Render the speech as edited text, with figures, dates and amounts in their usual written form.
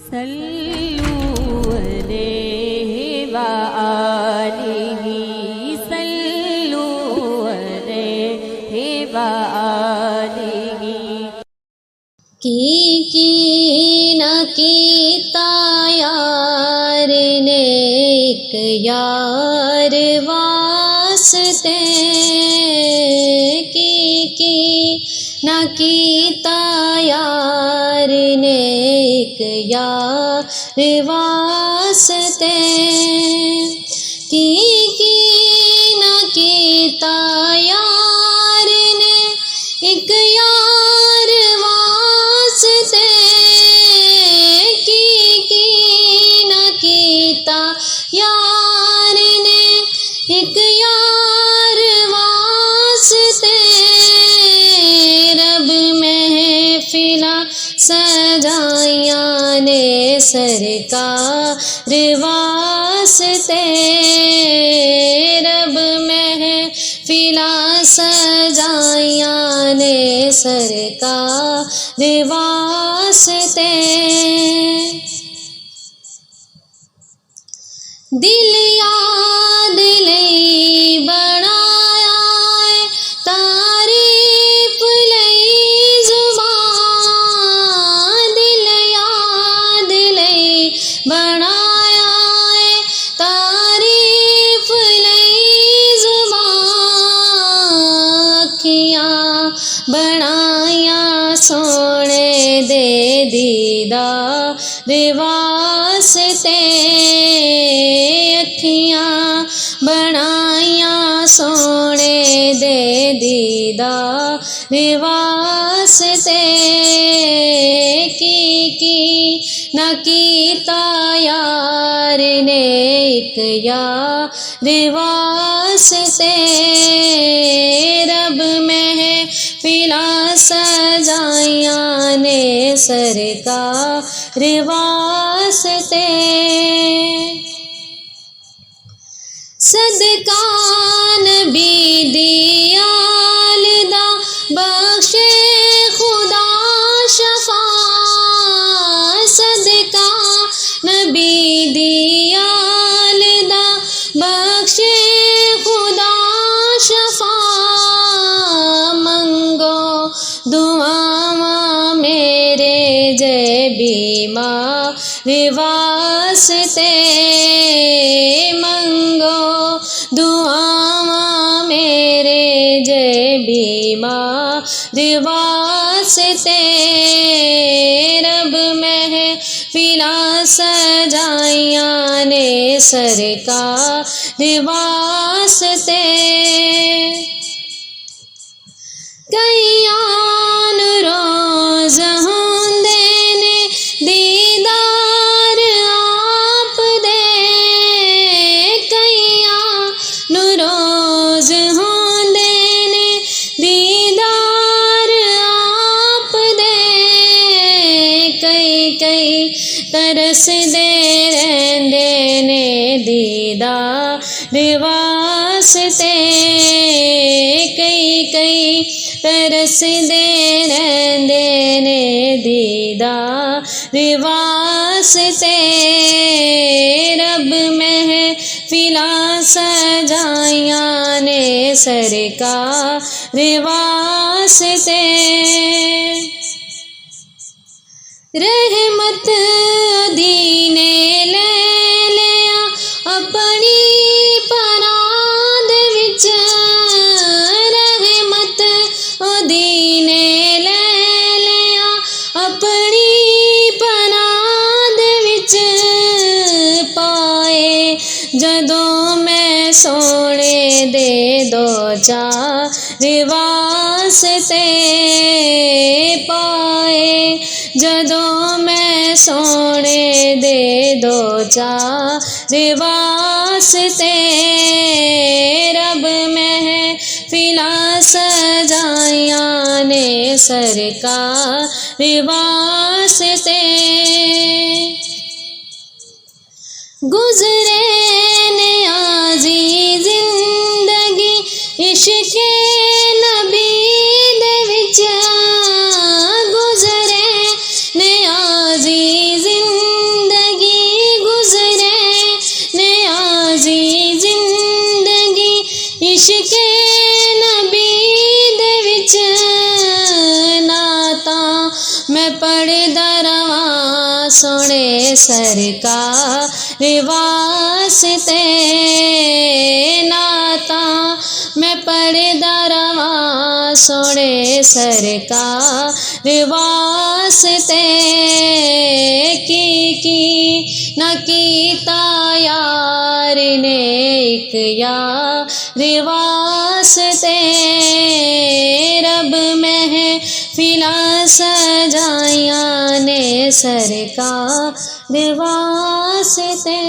सल्लू अलैहि व आलिहि सल्लू अलैहि व आलिहि। की न कीता यार ने एक यार वास्ते, की न कीता यार ने एक यार वास्ते, की न कीता यार ने एक यार वास्ते, की न कीता यार ने एक यार वास्ते, रब महफिला सजाइयां ने सरकार वास्ते, रब महफिला सजाइयां ने सरकार वास्ते। दिल याद लई बनाया है तारीफ लई जुबान, दिल याद लई बनाया है तारीफ लई जुबान, अखियां बनाया सोने दे दीदार वास्ते, अखियां बनाया सोने दे दीदार वास्ते, की न कीता यार ने एक यार वास्ते, रब महफिला सजाइयां ने सरकार वास्ते। सदका नबी दियाल दा बख्शे खुदा शफा, सदका नबी दियाल दा बख्शे खुदा शफा, मंगो दुआवां मेरे जय बीमार वास्ते, मंगो दुआवां मेरे जय बीमार वास्ते, रब महफिला सजाइयां ने सरकार वास्ते। कईयान रोज होंदे ने दीदार आप दे, कईयान रोज होंदे ने दीदार आप दे, कई तरसदे रहंदे ने दीदार वास्ते, कई तरसदे रहंदे ने दीदार वास्ते, रब महफिला सजाइयां ने सरकार वास्ते। रहमत दीने ले लिया अपनी पनाद विच, रहमत दीने ले लिया अपनी पनाद विच, पाए जदों मैं सोने दे दो चार वास्ते, पाए जदों मैं सोने दे दो चार वास्ते, रब महफिला सजाइयां ने सरकार वास्ते। गुजरे नियाज़ी जिंदगी इश्क़ नबी दे विच, गुजरे नियाज़ी जिंदगी दरवां सोने सरकार वास्ते नाता मैं पढ़ दरवां सोने सरकार वास्ते की न कीता यार ने एक यार वास्ते रब महफिला सजाया ने सरकार वास्ते।